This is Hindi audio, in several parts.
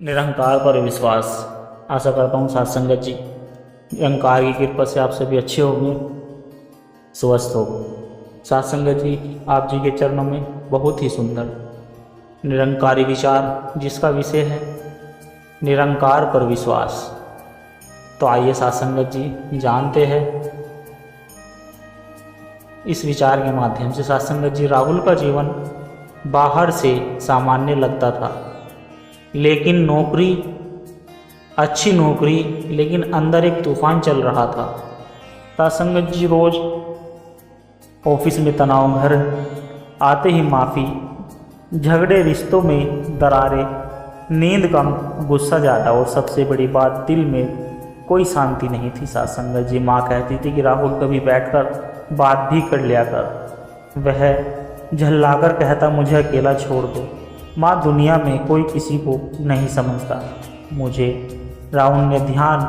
निरंकार पर विश्वास। आशा करता हूँ साथ संगत जी निरंकार की कृपा से आप सभी अच्छे होंगे, स्वस्थ हो। साथ संगत जी आप जी के चरणों में बहुत ही सुंदर निरंकारी विचार जिसका विषय है निरंकार पर विश्वास। तो आइए साथ संगत जी जानते हैं इस विचार के माध्यम से। साथ संगत जी राहुल का जीवन बाहर से सामान्य लगता था, लेकिन नौकरी अच्छी नौकरी, लेकिन अंदर एक तूफान चल रहा था। साथ संगत जी रोज ऑफिस में तनाव, घर आते ही माफ़ी, झगड़े, रिश्तों में दरारें, नींद कम, गुस्सा ज़्यादा और सबसे बड़ी बात दिल में कोई शांति नहीं थी। साथ संगत जी माँ कहती थी कि राहुल कभी बैठकर बात भी कर लिया कर। वह झल्लाकर कहता मुझे अकेला छोड़ दो माँ, दुनिया में कोई किसी को नहीं समझता मुझे। राहुल ने ध्यान,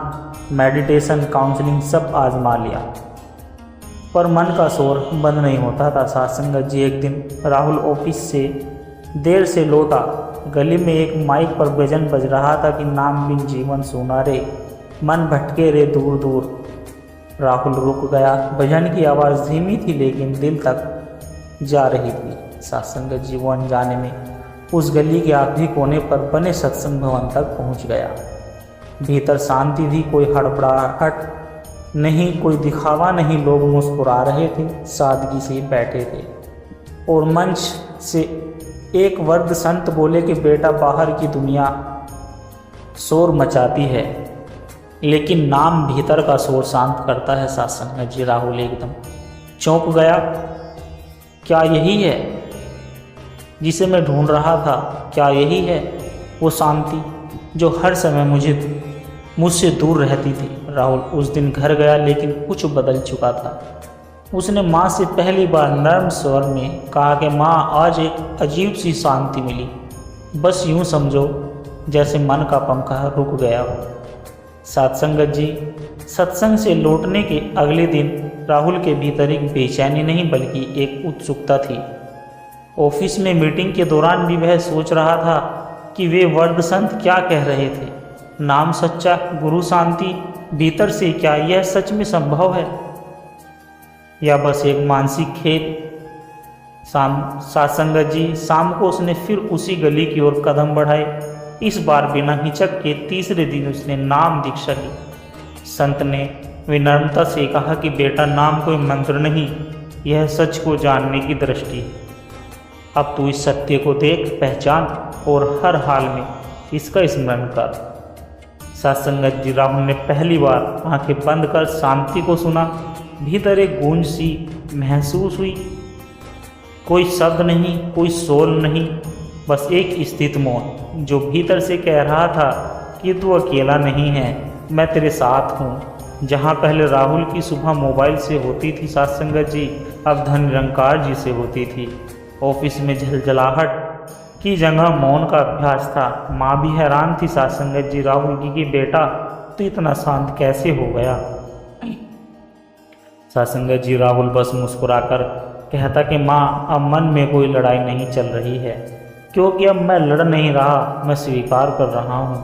मेडिटेशन, काउंसलिंग सब आजमा लिया, पर मन का शोर बंद नहीं होता था। साथ संगत जी एक दिन राहुल ऑफिस से देर से लौटा। गली में एक माइक पर भजन बज रहा था कि नाम बिन जीवन सूना रे, मन भटके रे दूर दूर। राहुल रुक गया। भजन की आवाज़ धीमी थी लेकिन दिल तक जा रही थी। साथ संगत जी वो अनजाने में उस गली के आखिरी कोने पर बने सत्संग भवन तक पहुंच गया। भीतर शांति थी, कोई हड़बड़ाहट नहीं, कोई दिखावा नहीं। लोग मुस्कुरा रहे थे, सादगी से बैठे थे और मंच से एक वृद्ध संत बोले कि बेटा बाहर की दुनिया शोर मचाती है, लेकिन नाम भीतर का शोर शांत करता है। साथ संगत जी राहुल एकदम चौंक गया। क्या यही है जिसे मैं ढूंढ रहा था? क्या यही है वो शांति जो हर समय मुझसे दूर रहती थी? राहुल उस दिन घर गया, लेकिन कुछ बदल चुका था। उसने माँ से पहली बार नर्म स्वर में कहा कि माँ आज एक अजीब सी शांति मिली, बस यूँ समझो जैसे मन का पंखा रुक गया हो। साथ संगत जी सत्संग से लौटने के अगले दिन राहुल के भीतर एक बेचैनी नहीं बल्कि एक उत्सुकता थी। ऑफिस में मीटिंग के दौरान भी वह सोच रहा था कि वे वृद्ध संत क्या कह रहे थे। नाम सच्चा, गुरु शांति, भीतर से क्या यह सच में संभव है या बस एक मानसिक खेल? साथ संगत जी शाम को उसने फिर उसी गली की ओर कदम बढ़ाए। इस बार बिना हिचक के तीसरे दिन उसने नाम दीक्षा ली। संत ने विनम्रता से कहा कि बेटा नाम कोई मंत्र नहीं, यह सच को जानने की दृष्टि है। अब तू इस सत्य को देख, पहचान और हर हाल में इसका स्मरण कर। साथ संगत जी राहुल ने पहली बार आंखें बंद कर शांति को सुना। भीतर एक गूंज सी महसूस हुई, कोई शब्द नहीं, कोई शोर नहीं, बस एक स्थित मौन जो भीतर से कह रहा था कि तू अकेला नहीं है, मैं तेरे साथ हूँ। जहाँ पहले राहुल की सुबह मोबाइल से होती थी साथ संगत जी, अब धन निरंकार जी से होती थी। ऑफिस में झलझलाहट की जगह मौन का अभ्यास था। माँ भी हैरान थी साथ संगत जी राहुल की कि बेटा तू इतना शांत कैसे हो गया? साथ संगत जी राहुल बस मुस्कुराकर कहता कि माँ अब मन में कोई लड़ाई नहीं चल रही है, क्योंकि अब मैं लड़ नहीं रहा, मैं स्वीकार कर रहा हूँ।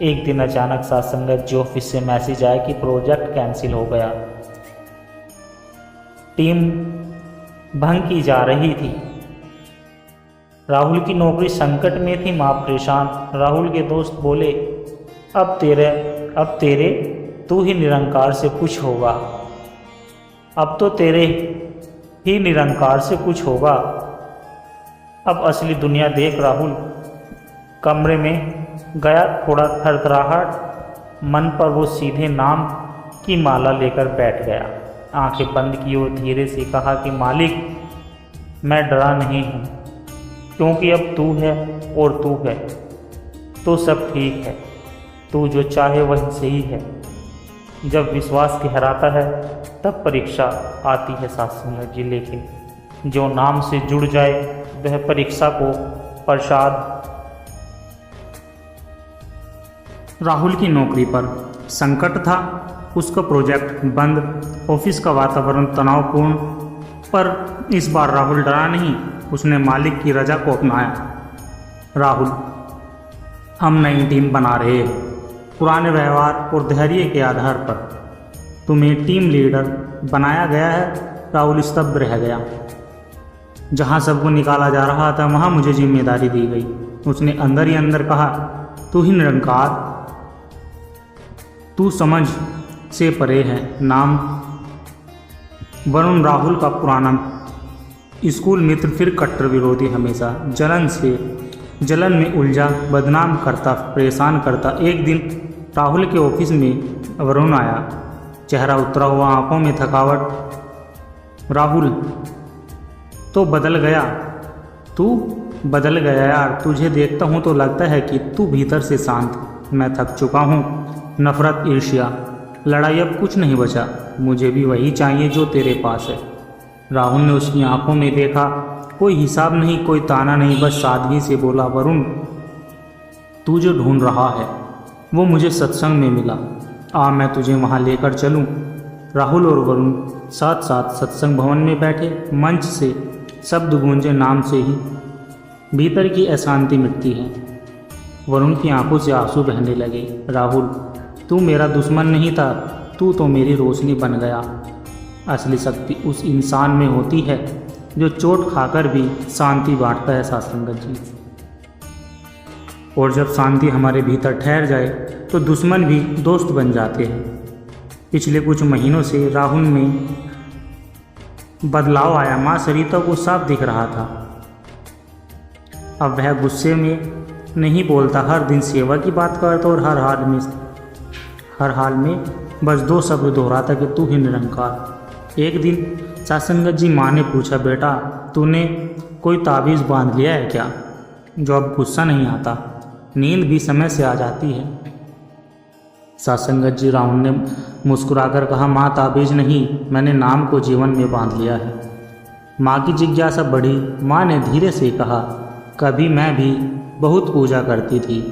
एक दिन अचानक साथ संगत जी ऑफिस से मैसेज आया कि प्रोजेक्ट कैंसिल हो गया। टीम भंग की जा रही थी। राहुल की नौकरी संकट में थी, माँ परेशान। राहुल के दोस्त बोले अब तेरे तू ही निरंकार से कुछ होगा, अब तो तेरे ही निरंकार से कुछ होगा। अब असली दुनिया देख। राहुल कमरे में गया, थोड़ा थरथराहट मन पर वो सीधे नाम की माला लेकर बैठ गया। आंखें बंद की और धीरे से कहा कि मालिक मैं डरा नहीं हूँ, क्योंकि अब तू है और तू है तो सब ठीक है। तू जो चाहे वही सही है। जब विश्वास गहराता है तब परीक्षा आती है साथ संगत जी, लेकिन जो नाम से जुड़ जाए वह परीक्षा को प्रसाद। राहुल की नौकरी पर संकट था, उसका प्रोजेक्ट बंद, ऑफिस का वातावरण तनावपूर्ण, पर इस बार राहुल डरा नहीं, उसने मालिक की रजा को अपनाया। राहुल हम नई टीम बना रहे हैं। पुराने व्यवहार और धैर्य के आधार पर तुम्हें टीम लीडर बनाया गया है। राहुल स्तब्ध रह गया। जहाँ सबको निकाला जा रहा था वहाँ मुझे जिम्मेदारी दी गई। उसने अंदर ही अंदर कहा, तू ही निरंकार, तू समझ से परे है। नाम वरुण, राहुल का पुराना स्कूल मित्र, फिर कट्टर विरोधी, हमेशा जलन में उलझा, बदनाम करता, परेशान करता। एक दिन राहुल के ऑफिस में वरुण आया, चेहरा उतरा हुआ, आंखों में थकावट। राहुल, तो बदल गया, तू बदल गया यार। तुझे देखता हूँ तो लगता है कि तू भीतर से शांत। मैं थक चुका हूँ। नफरत, ईर्ष्या, लड़ाई, अब कुछ नहीं बचा। मुझे भी वही चाहिए जो तेरे पास है। राहुल ने उसकी आंखों में देखा। कोई हिसाब नहीं, कोई ताना नहीं, बस सादगी से बोला, वरुण, तू जो ढूंढ रहा है वो मुझे सत्संग में मिला। आ, मैं तुझे वहाँ लेकर चलूँ। राहुल और वरुण साथ साथ सत्संग भवन में बैठे। मंच से शब्द गूंजे, नाम से ही भीतर की अशांति मिटती है। वरुण की आंखों से आंसू बहने लगे। राहुल, तू मेरा दुश्मन नहीं था, तू तो मेरी रोशनी बन गया। असली शक्ति उस इंसान में होती है जो चोट खाकर भी शांति बांटता है सासंगत जी। और जब शांति हमारे भीतर ठहर जाए तो दुश्मन भी दोस्त बन जाते हैं। पिछले कुछ महीनों से राहुल में बदलाव आया। माँ सरिता को साफ दिख रहा था। अब वह गुस्से में नहीं बोलता, हर दिन सेवा की बात करता और हर हाल में बस दो शब्द दोहराता कि तू ही निरंकार। एक दिन सासंगत जी माँ ने पूछा, बेटा तूने कोई ताबीज़ बांध लिया है क्या, जो अब गुस्सा नहीं आता, नींद भी समय से आ जाती है। सासंगत जी राहुल ने मुस्कुराकर कहा, माँ ताबीज़ नहीं, मैंने नाम को जीवन में बांध लिया है। माँ की जिज्ञासा बढ़ी। माँ ने धीरे से कहा, कभी मैं भी बहुत पूजा करती थी,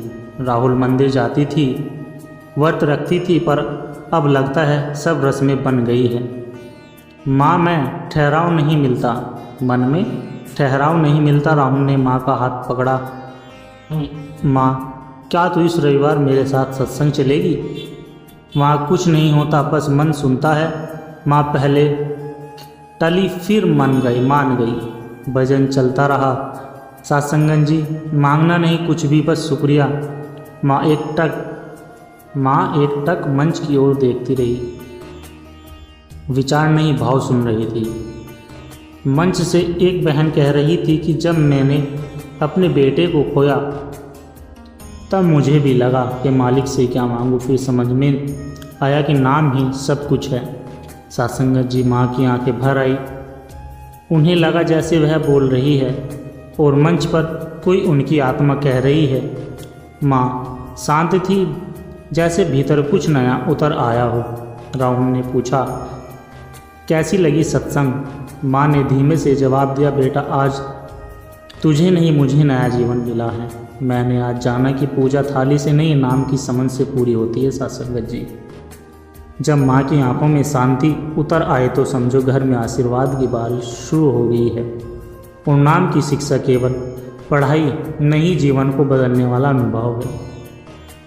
राहुल मंदिर जाती थी, व्रत रखती थी, पर अब लगता है सब रस्में बन गई है। माँ, मैं ठहराव नहीं मिलता, मन में ठहराव नहीं मिलता। राहुल ने माँ का हाथ पकड़ा। माँ, क्या तू इस रविवार मेरे साथ सत्संग चलेगी? वहाँ कुछ नहीं होता, बस मन सुनता है। माँ पहले टली, फिर मान गई। भजन चलता रहा। सासंगत जी, मांगना नहीं कुछ भी, बस शुक्रिया। माँ एक टक मंच की ओर देखती रही, विचार नहीं भाव सुन रही थी। मंच से एक बहन कह रही थी कि जब मैंने अपने बेटे को खोया तब मुझे भी लगा कि मालिक से क्या मांगूं, फिर समझ में आया कि नाम ही सब कुछ है। सासंगत जी माँ की आंखें भर आई। उन्हें लगा जैसे वह बोल रही है और मंच पर कोई उनकी आत्मा कह रही है। माँ शांत थी, जैसे भीतर कुछ नया उतर आया हो। राहुल ने पूछा, कैसी लगी सत्संग? माँ ने धीमे से जवाब दिया, बेटा आज तुझे नहीं मुझे नया जीवन मिला है। मैंने आज जाना कि पूजा थाली से नहीं, नाम की समझ से पूरी होती है। सासंगत जी, जब माँ की आंखों में शांति उतर आए तो समझो घर में आशीर्वाद की बारिश शुरू हो गई है। और नाम की शिक्षा केवल पढ़ाई नहीं, जीवन को बदलने वाला अनुभव है।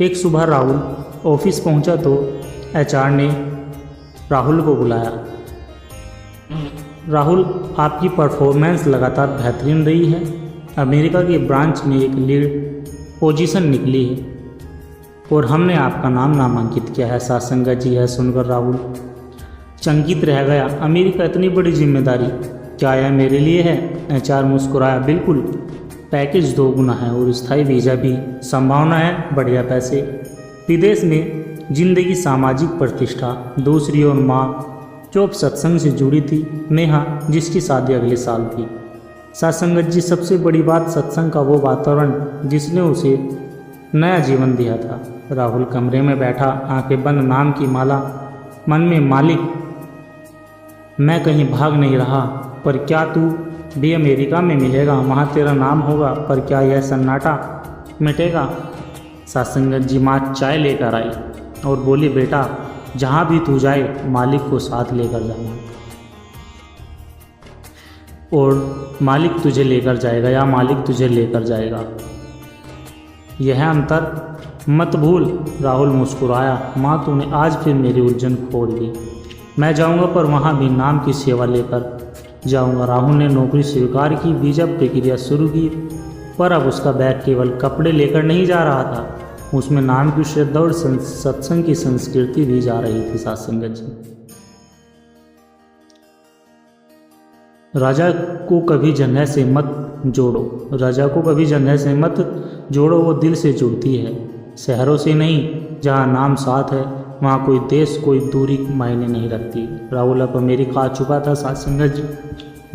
एक सुबह राहुल ऑफिस पहुंचा तो एचआर ने राहुल को बुलाया। राहुल, आपकी परफॉर्मेंस लगातार बेहतरीन रही है। अमेरिका के ब्रांच में एक लीड पोजीशन निकली है और हमने आपका नाम नामांकित किया है। सासंगत जी, यह सुनकर राहुल चंकित रह गया। अमेरिका इतनी बड़ी जिम्मेदारी, क्या यह मेरे लिए है? एचआर मुस्कुराया, बिल्कुल, पैकेज 2 गुना है और स्थायी वीज़ा भी, संभावना है बढ़िया पैसे, विदेश में जिंदगी, सामाजिक प्रतिष्ठा। दूसरी ओर माँ जो अब सत्संग से जुड़ी थी, नेहा जिसकी शादी अगले साल थी। सासंगत जी, सबसे बड़ी बात सत्संग का वो वातावरण जिसने उसे नया जीवन दिया था। राहुल कमरे में बैठा, आंखें बंद, नाम की माला मन में। मालिक, मैं कहीं भाग नहीं रहा, पर क्या तू भी अमेरिका में मिलेगा? वहाँ तेरा नाम होगा, पर क्या यह सन्नाटा मिटेगा? सासंगत जी माँ चाय लेकर आई और बोली, बेटा जहाँ भी तू जाए मालिक को साथ लेकर जाना, और मालिक तुझे लेकर जाएगा या मालिक तुझे लेकर जाएगा। यह अंतर मत भूल। राहुल मुस्कुराया। माँ, तूने आज फिर मेरी उलझन खोल दी। मैं जाऊँगा, पर वहाँ भी नाम की सेवा लेकर जाऊँगा। राहुल ने नौकरी स्वीकार की, वीजा प्रक्रिया शुरू की, पर अब उसका बैग केवल कपड़े लेकर नहीं जा रहा था, उसमें नाम की श्रद्धा और सत्संग की संस्कृति भी जा रही थी। साथ संगत जी, राजा को कभी जंगह से मत जोड़ो। राजा को कभी जंगह से मत जोड़ो, वो दिल से जुड़ती है, शहरों से नहीं। जहाँ नाम साथ है वहाँ कोई देश कोई दूरी मायने नहीं रखती। राहुल अब अमेरिका आ चुका था। साथ संगत जी,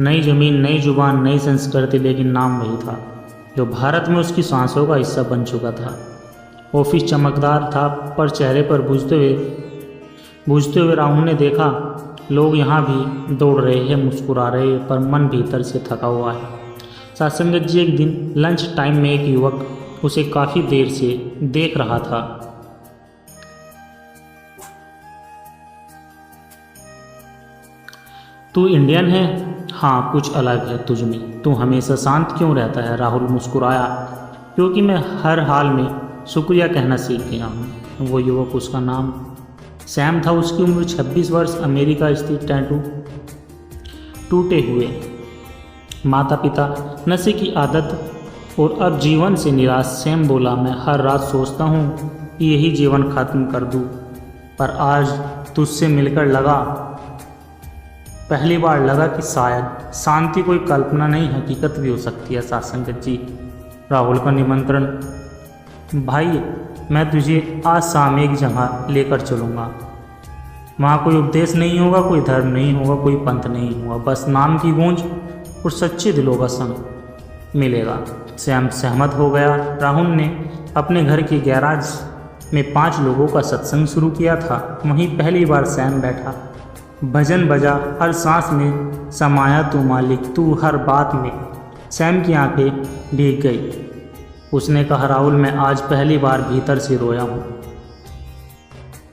नई ज़मीन, नई जुबान, नई संस्कृति, लेकिन नाम वही था जो भारत में उसकी सांसों का हिस्सा बन चुका था। ऑफिस चमकदार था, पर चेहरे पर बूझते हुए राहुल ने देखा, लोग यहाँ भी दौड़ रहे हैं, मुस्कुरा रहे हैं, पर मन भीतर से थका हुआ है। साथ संगत जी, एक दिन लंच टाइम में एक युवक उसे काफ़ी देर से देख रहा था। तू इंडियन है? हाँ, कुछ अलग है तुझ में। तू हमेशा शांत क्यों रहता है? राहुल मुस्कुराया। क्योंकि मैं हर हाल में शुक्रिया कहना सीख गया हूँ। वो युवक, उसका नाम सैम था। उसकी उम्र 26 वर्ष। अमेरिका स्थित टैटू टूटे हुए माता पिता, नशे की आदत और अब जीवन से निराश। सैम बोला, मैं हर रात सोचता हूँ कि यही जीवन खत्म कर दूँ, पर आज तुझसे मिलकर पहली बार लगा कि शायद शांति कोई कल्पना नहीं, हकीकत भी हो सकती है। साथ संगत जी, राहुल का निमंत्रण। भाई, मैं तुझे आज शाम एक जगह लेकर चलूँगा। वहाँ कोई उपदेश नहीं होगा, कोई धर्म नहीं होगा, कोई पंथ नहीं होगा, बस नाम की गूंज और सच्चे दिलों का संग मिलेगा। सैम सहमत हो गया। राहुल ने अपने घर के गैराज में 5 लोगों का सत्संग शुरू किया था। वहीं पहली बार सैम बैठा, भजन बजा, हर सांस में समाया तू मालिक, तू हर बात में। सैम की आंखें भीग गई। उसने कहा, राहुल, मैं आज पहली बार भीतर से रोया हूँ।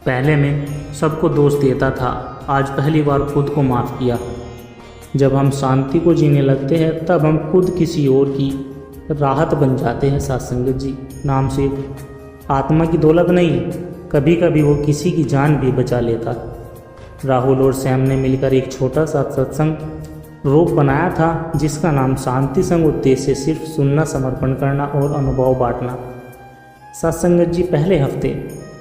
पहले मैं सबको दोष देता था, आज पहली बार खुद को माफ़ किया। जब हम शांति को जीने लगते हैं तब हम खुद किसी और की राहत बन जाते हैं। साथ संगत जी, नाम से आत्मा की दौलत नहीं, कभी कभी वो किसी की जान भी बचा लेता। राहुल और सैम ने मिलकर एक छोटा सा सत्संग रूप बनाया था, जिसका नाम शांति संग। उद्देश्य सिर्फ सुनना, समर्पण करना और अनुभव बांटना। सत्संगत जी, पहले हफ्ते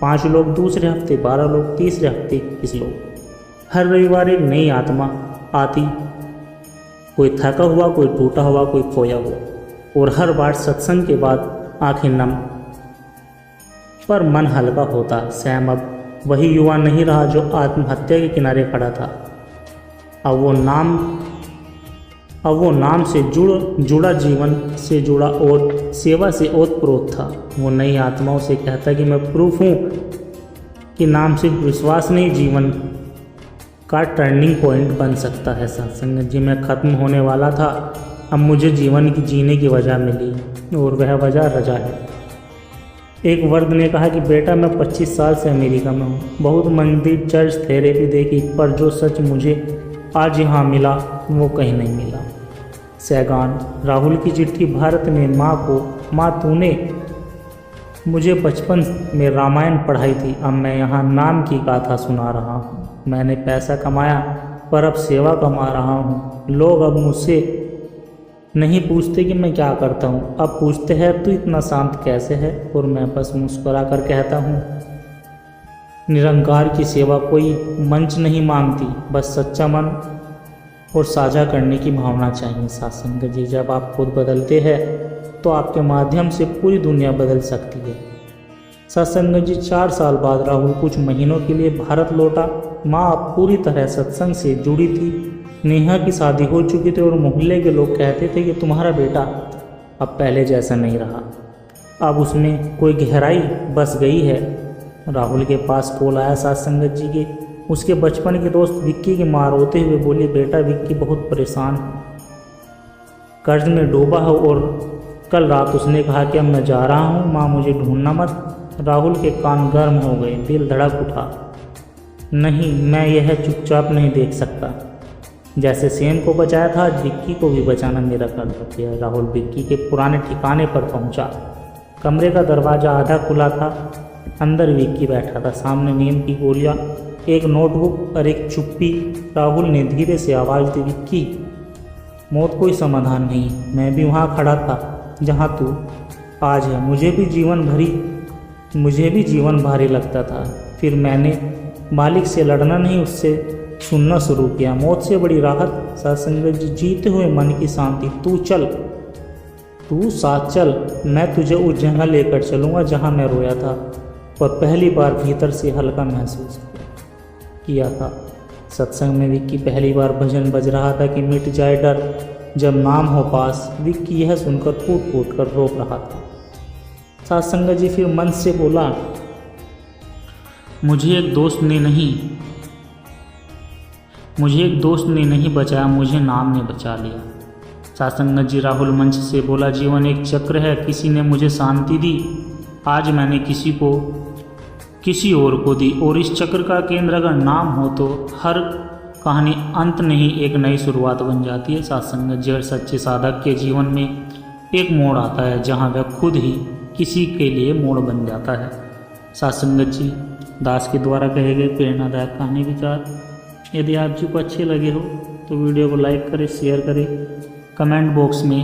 5 लोग, दूसरे हफ्ते 12 लोग, तीसरे हफ्ते 21 लोग। हर रविवार एक नई आत्मा आती, कोई थका हुआ, कोई टूटा हुआ, कोई खोया हुआ, और हर बार सत्संग के बाद आंखें नम पर मन हल्का होता। सैम अब वही युवा नहीं रहा जो आत्महत्या के किनारे खड़ा था। अब वो नाम से जुड़ा, जीवन से जुड़ा और सेवा से ओतप्रोत था। वो नई आत्माओं से कहता कि मैं प्रूफ हूँ कि नाम सिर्फ विश्वास नहीं, जीवन का टर्निंग पॉइंट बन सकता है। सत्संग जी, मैं ख़त्म होने वाला था, अब मुझे जीवन की जीने की वजह मिली, और वह वजह रजा है। एक वर्द ने कहा कि बेटा, मैं 25 साल से अमेरिका में हूँ, बहुत मंदिर, चर्च, थेरेपी देखी, पर जो सच मुझे आज यहाँ मिला वो कहीं नहीं मिला। सैगान। राहुल की चिट्ठी। भारत में माँ को, माँ, तूने मुझे बचपन में रामायण पढ़ाई थी, अब मैं यहाँ नाम की गाथा सुना रहा हूँ। मैंने पैसा कमाया, पर अब सेवा कमा रहा हूँ। लोग अब मुझसे नहीं पूछते कि मैं क्या करता हूँ, अब पूछते हैं तू इतना शांत कैसे है, और मैं बस मुस्कुरा कर कहता हूँ, निरंकार की सेवा कोई मंच नहीं मांगती, बस सच्चा मन और साझा करने की भावना चाहिए। सत्संग जी, जब आप खुद बदलते हैं तो आपके माध्यम से पूरी दुनिया बदल सकती है। सत्संग जी, 4 साल बाद राहुल कुछ महीनों के लिए भारत लौटा। माँ अब पूरी तरह सत्संग से जुड़ी थी। नेहा की शादी हो चुकी थी और मोहल्ले के लोग कहते थे कि तुम्हारा बेटा अब पहले जैसा नहीं रहा, अब उसमें कोई गहराई बस गई है। राहुल के पास कॉल आया सत्संगत जी के। उसके बचपन के दोस्त विक्की की माँ रोते हुए बोली, बेटा विक्की बहुत परेशान है, कर्ज में डूबा है, और कल रात उसने कहा कि अब मैं जा रहा हूँ, माँ मुझे ढूंढना मत। राहुल के कान गर्म हो गए, दिल धड़क उठा। नहीं, मैं यह चुपचाप नहीं देख सकता। जैसे सैम को बचाया था, आज विक्की को भी बचाना मेरा कर्तव्य है। राहुल विक्की के पुराने ठिकाने पर पहुंचा। कमरे का दरवाज़ा आधा खुला था। अंदर विक्की बैठा था, सामने नींद की गोलियां, एक नोटबुक और एक चुप्पी। राहुल ने धीरे से आवाज़ दी, विक्की, मौत कोई समाधान नहीं। मैं भी वहाँ खड़ा था जहाँ तू आज है। मुझे भी जीवन भारी लगता था। फिर मैंने मालिक से लड़ना नहीं, उससे सुनना शुरू किया। मौत से बड़ी राहत सत्संग जी, जीते हुए मन की शांति। तू साथ चल, मैं तुझे उस जगह लेकर चलूँगा जहाँ मैं रोया था और पहली बार भीतर से हल्का महसूस किया था। सत्संग में विक्की पहली बार भजन बज रहा था कि मिट जाए डर जब नाम हो पास। विक्की यह सुनकर फूट फूट कर रो रहा था। सत्संग जी फिर मन से बोला, मुझे एक दोस्त ने नहीं बचाया, मुझे नाम ने बचा लिया। सत्संग जी राहुल मंच से बोला, जीवन एक चक्र है, किसी ने मुझे शांति दी, आज मैंने किसी और को दी। और इस चक्र का केंद्र अगर नाम हो तो हर कहानी अंत नहीं, एक नई शुरुआत बन जाती है। सत्संग जी हर सच्चे साधक के जीवन में एक मोड़ आता है जहाँ वह खुद ही किसी के लिए मोड़ बन जाता है। सत्संग जी दास के द्वारा कहे गए प्रेरणादायक कहानी विचार यदि आप जी को अच्छे लगे हो तो वीडियो को लाइक करें, शेयर करें, कमेंट बॉक्स में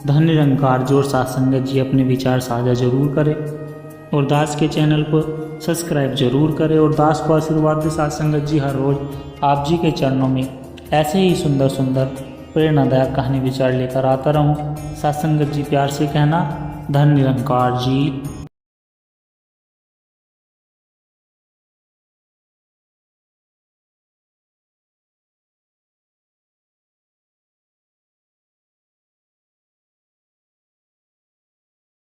धन निरंकार जोर सत्संग जी अपने विचार साझा जरूर करें और दास के चैनल को सब्सक्राइब जरूर करें। और दास को आशीर्वाद दे सत्संग जी हर रोज़ आप जी के चरणों में ऐसे ही सुंदर सुंदर प्रेरणादायक कहानी विचार लेकर आता रहूं। सत्संग जी प्यार से कहना, धन निरंकार जी।